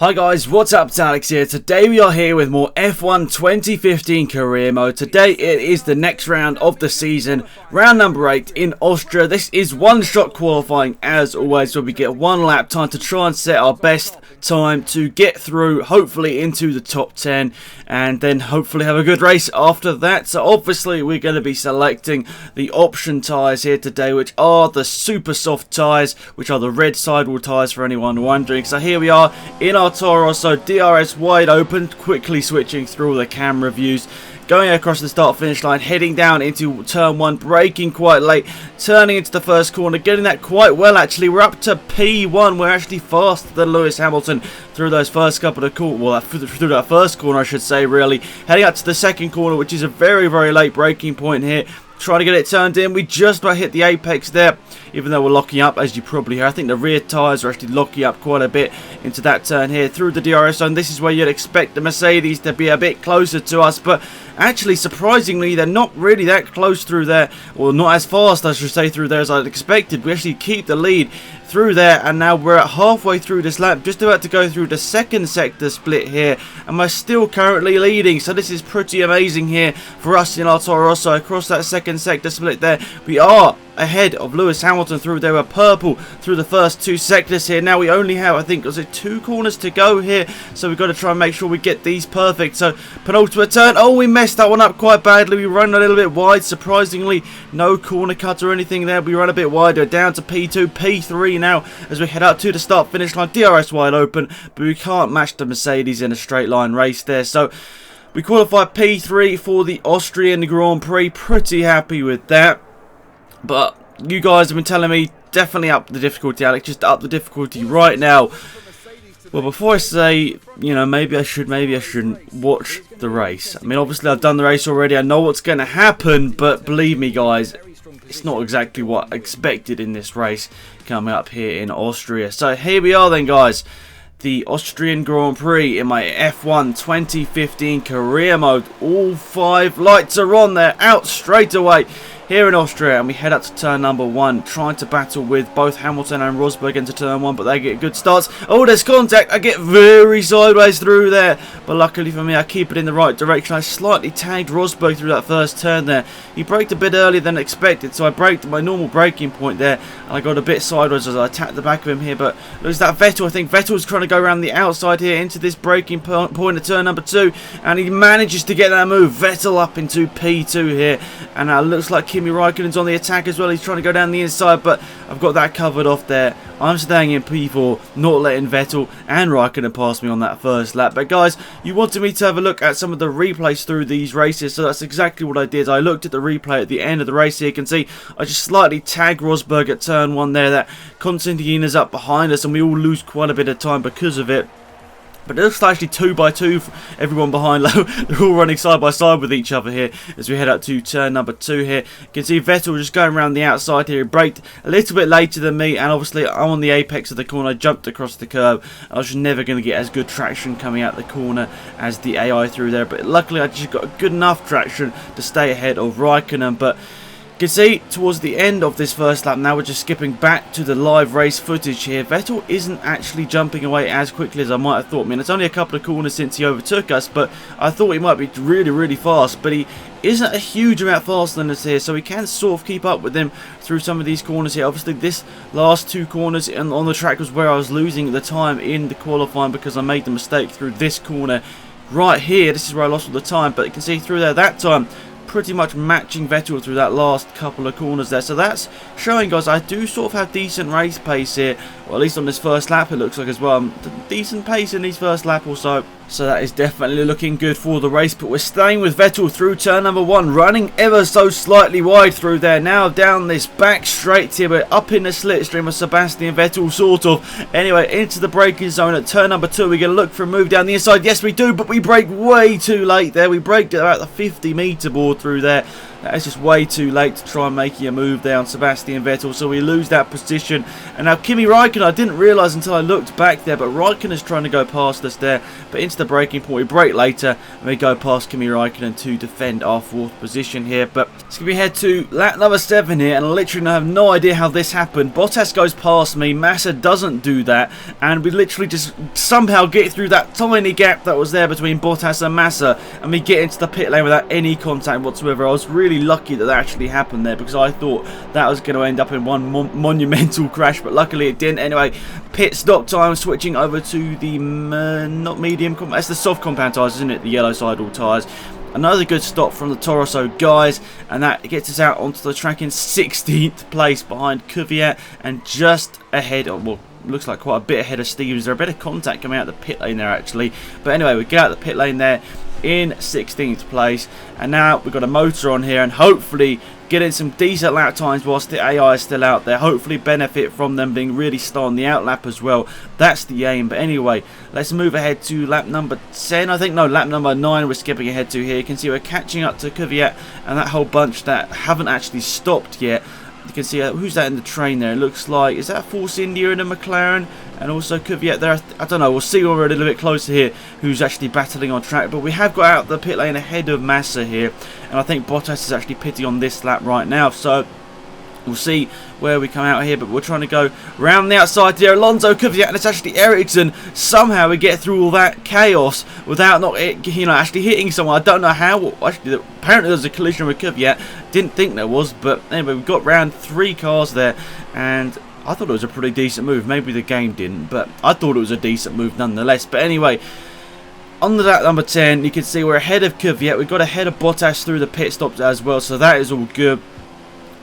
Hi guys, what's up? It's Alex here. Today we are here with more F1 2015 career mode. Today it is the next round of the season, round number 8 in Austria. This is one-shot qualifying as always, where we get one lap time to try and set our best time to get through, hopefully into the top 10, and then hopefully have a good race after that. So obviously we're going to be selecting the option tyres here today, which are the super soft tyres, which are the red sidewall tyres for anyone wondering. So here we are in our Toro Rosso DRS wide open, quickly switching through all the camera views, going across the start finish line, heading down into turn 1, braking quite late, turning into the first corner, getting that quite well actually. We're up to P1, we're actually faster than Lewis Hamilton through those first couple of corners, well through that first corner I should say really. Heading up to the second corner, which is a very late braking point here. Trying to get it turned in. We just about hit the apex there, even though we're locking up, as you probably hear. I think the rear tyres are actually locking up quite a bit into that turn here through the DRS zone. This is where you'd expect the Mercedes to be a bit closer to us, but actually surprisingly they're not really that close through there, or not as fast I should say through there as I'd expected. We actually keep the lead through there, and now we're at halfway through this lap, just about to go through the second sector split here, and we're still currently leading. So this is pretty amazing here for us in our Toro Rosso. Across that second sector split there, we are ahead of Lewis Hamilton through there. We're purple through the first two sectors here. Now we only have, I think, was it 2 corners to go here, so we've got to try and make sure we get these perfect. So penultimate turn, oh, we messed that one up quite badly. We run a little bit wide, surprisingly. No corner cut or anything there. We run a bit wider, down to P2, P3 now as we head up to the start finish line. DRS wide open, but we can't match the Mercedes in a straight line race there. So we qualify P3 for the Austrian Grand Prix. Pretty happy with that. But you guys have been telling me definitely up the difficulty, Alex. Just up the difficulty right now. Well, before I say, you know, maybe I should, maybe I shouldn't, watch the race. I mean, obviously I've done the race already. I know what's going to happen, but believe me, guys, it's not exactly what I expected in this race coming up here in Austria. So here we are then, guys. The Austrian Grand Prix in my F1 2015 career mode. All 5 lights are on. They're out straight away here in Austria, and we head up to turn number 1, trying to battle with both Hamilton and Rosberg into turn 1, but they get good starts. Oh, there's contact. I get very sideways through there, but luckily for me I keep it in the right direction. I slightly tagged Rosberg through that first turn there. He braked a bit earlier than expected, so I braked at my normal braking point there, and I got a bit sideways as I attacked the back of him here. But there's that Vettel. I think Vettel's trying to go around the outside here into this braking point at turn number 2, and he manages to get that move. Vettel up into P2 here, and now it looks like Kimi Raikkonen's on the attack as well. He's trying to go down the inside, but I've got that covered off there. I'm staying in P4, not letting Vettel and Raikkonen pass me on that first lap. But guys, you wanted me to have a look at some of the replays through these races, so that's exactly what I did. I looked at the replay at the end of the race here. You can see I just slightly tagged Rosberg at turn 1 there. That Constantine is up behind us, and we all lose quite a bit of time because of it. But it looks like actually 2 by 2 for everyone behind. They're all running side by side with each other here as we head up to turn number 2 here. You can see Vettel just going around the outside here. He braked a little bit later than me, and obviously I'm on the apex of the corner. I jumped across the curb. I was just never going to get as good traction coming out the corner as the AI through there, but luckily I just got good enough traction to stay ahead of Raikkonen. But you can see towards the end of this first lap, now we're just skipping back to the live race footage here. Vettel isn't actually jumping away as quickly as I might have thought. I mean, it's only a couple of corners since he overtook us, but I thought he might be really fast, but he isn't a huge amount faster than us here, so we can sort of keep up with him through some of these corners here. Obviously this last 2 corners on the track was where I was losing the time in the qualifying, because I made the mistake through this corner right here. This is where I lost all the time, but you can see through there that time pretty much matching Vettel through that last couple of corners there. So that's showing, guys, I do sort of have decent race pace here, or at least on this first lap it looks like as well. Decent pace in these first lap or so. So that is definitely looking good for the race. But we're staying with Vettel through turn number 1, running ever so slightly wide through there. Now down this back straight here, we're up in the slipstream of Sebastian Vettel, sort of. Anyway, into the braking zone at turn number 2. We're going to look for a move down the inside. Yes, we do, but we brake way too late there. We braked at about the 50-meter board through there. That is just way too late to try and making a move there on Sebastian Vettel, so we lose that position. And now Kimi Raikkonen, I didn't realise until I looked back there, but Raikkonen is trying to go past us there, but into the braking point. We brake later, and we go past Kimi Raikkonen to defend our 4th position here. But it's going to be head to lap number 7 here, and I literally have no idea how this happened. Bottas goes past me, Massa doesn't do that, and we literally just somehow get through that tiny gap that was there between Bottas and Massa, and we get into the pit lane without any contact whatsoever. I was really lucky that actually happened there, because I thought that was going to end up in one monumental crash, but luckily it didn't. Anyway, pit stop time, switching over to the not medium, that's the soft compound tyres, isn't it? The yellow sidewall tyres. Another good stop from the Toro Rosso guys, and that gets us out onto the track in 16th place behind Kvyat, and just ahead of, well, looks like quite a bit ahead of Stevens. There's a bit of contact coming out of the pit lane there actually, but anyway, we get out of the pit lane there in 16th place, and now we've got a motor on here, and hopefully getting some decent lap times whilst the AI is still out there. Hopefully benefit from them being really slow on the outlap as well. That's the aim. But anyway, let's move ahead to lap number 10. I think, no, lap number 9 we're skipping ahead to here. You can see we're catching up to Kvyat and that whole bunch that haven't actually stopped yet. You can see who's that in the train there. It looks like, is that Force India in a McLaren? And also Kvyat there. I don't know. We'll see when we're a little bit closer here who's actually battling on track. But we have got out the pit lane ahead of Massa here. And I think Bottas is actually pitting on this lap right now. So we'll see where we come out here, but we're trying to go round the outside there. Alonso, Kvyat, and it's actually Ericsson. Somehow we get through all that chaos without actually hitting someone. I don't know how. Actually, apparently there was a collision with Kvyat. Didn't think there was, but anyway, we've got round 3 cars there, and I thought it was a pretty decent move. Maybe the game didn't, but I thought it was a decent move nonetheless. But anyway, on the lap number 10, you can see we're ahead of Kvyat. We've got ahead of Bottas through the pit stops as well, so that is all good.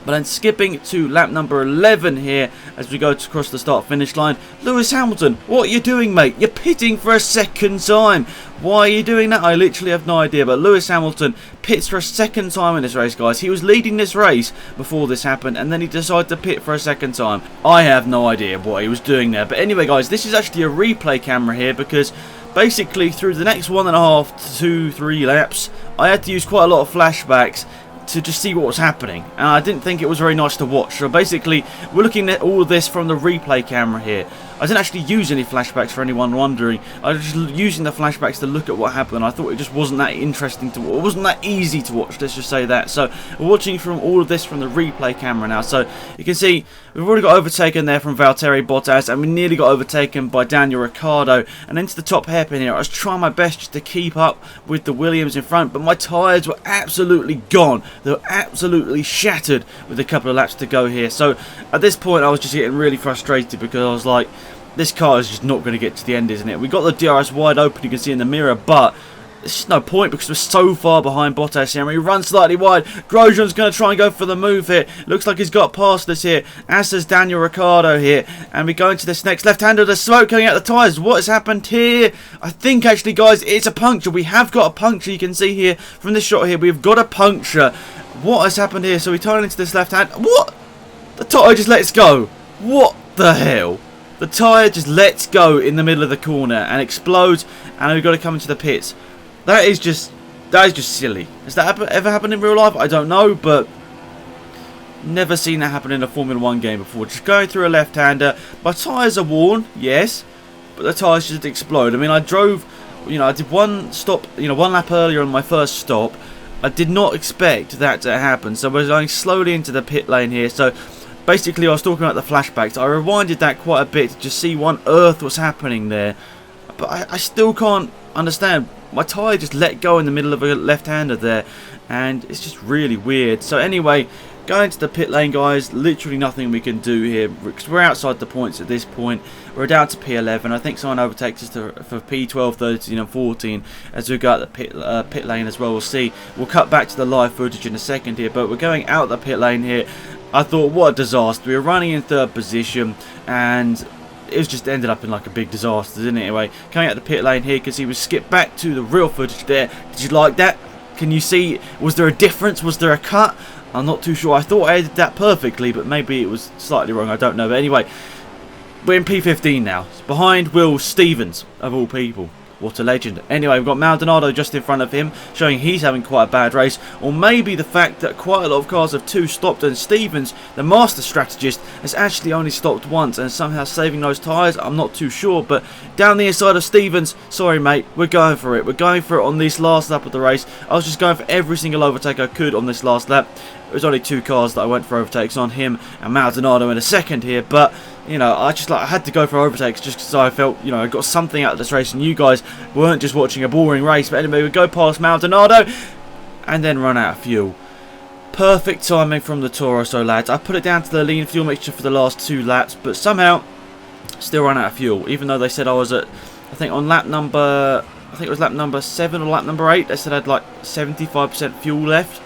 But then skipping to lap number 11 here as we go to cross the start-finish line. Lewis Hamilton, what are you doing, mate? You're pitting for a second time. Why are you doing that? I literally have no idea. But Lewis Hamilton pits for a second time in this race, guys. He was leading this race before this happened, and then he decided to pit for a second time. I have no idea what he was doing there. But anyway, guys, this is actually a replay camera here, because basically through the next 1.5 to 3 laps, I had to use quite a lot of flashbacks to just see what was happening, and I didn't think it was very nice to watch. So basically we're looking at all of this from the replay camera here. I didn't actually use any flashbacks for anyone wondering. I was just using the flashbacks to look at what happened. I thought it just wasn't that interesting to watch. It wasn't that easy to watch, let's just say that. So we're watching from all of this from the replay camera now. So you can see we've already got overtaken there from Valtteri Bottas, and we nearly got overtaken by Daniel Ricciardo. And into the top hairpin here, I was trying my best just to keep up with the Williams in front, but my tyres were absolutely gone. They were absolutely shattered with a couple of laps to go here. So at this point I was just getting really frustrated, because I was like, this car is just not going to get to the end, isn't it? We got the DRS wide open, you can see in the mirror, but there's just no point because we're so far behind Bottas here. And we run slightly wide. Grosjean's going to try and go for the move here. Looks like he's got past us here, as does Daniel Ricciardo here. And we go into this next left-hander. There's smoke coming out the tyres. What has happened here? I think actually, guys, it's a puncture. We have got a puncture. You can see here from this shot here, we've got a puncture. What has happened here? So we turn into this left-hand. What? The tyre just lets go. What the hell? The tyre just lets go in the middle of the corner and explodes, and we've got to come into the pits. That is just silly. Has that ever happened in real life? I don't know, but never seen that happen in a Formula 1 game before. Just going through a left-hander. My tyres are worn, yes, but the tyres just explode. I mean, I drove, I did one stop, one lap earlier on my first stop. I did not expect that to happen, so we're going slowly into the pit lane here. So basically, I was talking about the flashbacks. I rewinded that quite a bit to just see what on earth was happening there, but I still can't understand. My tyre just let go in the middle of a left-hander there, and it's just really weird. So anyway, going to the pit lane, guys, literally nothing we can do here because we're outside the points at this point. We're down to P11. I think someone overtakes us for P12, 13 and 14 as we go out the pit lane as well. We'll see. We'll cut back to the live footage in a second here, but we're going out the pit lane here. I thought, what a disaster. We were running in 3rd position, and it was just ended up in like a big disaster, didn't it? Anyway, coming out the pit lane here, because he was skipped back to the real footage there. Did you like that? Can you see? Was there a difference? Was there a cut? I'm not too sure. I thought I edited that perfectly, but maybe it was slightly wrong. I don't know. But anyway, we're in P15 now. It's behind Will Stevens, of all people. What a legend. Anyway, we've got Maldonado just in front of him, showing he's having quite a bad race. Or maybe the fact that quite a lot of cars have 2 stopped, and Stevens, the master strategist, has actually only stopped once and somehow saving those tyres. I'm not too sure, but down the inside of Stevens, sorry mate, we're going for it. We're going for it on this last lap of the race. I was just going for every single overtake I could on this last lap. It was only 2 cars that I went for overtakes on, him and Maldonado in a second here, but you know, I had to go for overtakes just because I felt, you know, I got something out of this race and you guys weren't just watching a boring race. But anyway, we go past Maldonado and then run out of fuel. Perfect timing from the Toro Rosso lads. I put it down to the lean fuel mixture for the last 2 laps, but somehow still ran out of fuel, even though they said I was at, I think on lap number, I think it was lap number 7 or lap number 8, they said I had like 75% fuel left.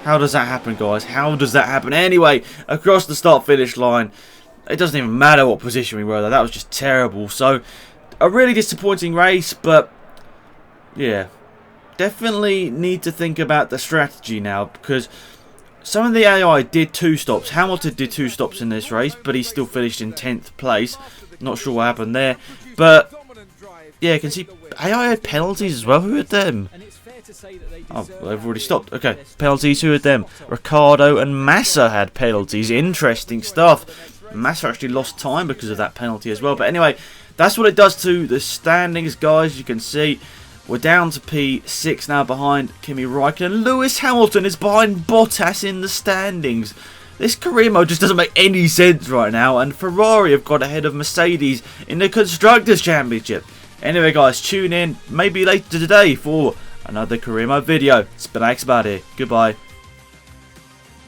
How does that happen, guys? How does that happen? Anyway, across the start-finish line, it doesn't even matter what position we were there. That was just terrible. So, a really disappointing race, but yeah, definitely need to think about the strategy now, because some of the AI did 2 stops. Hamilton did 2 stops in this race, but he still finished in 10th place. Not sure what happened there, but yeah, you can see AI had penalties as well. Who had them? Oh, well, they've already stopped. Okay, penalties, who had them? Ricardo and Massa had penalties. Interesting stuff. Massa actually lost time because of that penalty as well. But anyway, that's what it does to the standings, guys. You can see we're down to P6 now behind Kimi Räikkönen. Lewis Hamilton is behind Bottas in the standings. This career mode just doesn't make any sense right now. And Ferrari have got ahead of Mercedes in the Constructors' Championship. Anyway, guys, tune in maybe later today for another career mode video. It's been Alex about here. Goodbye.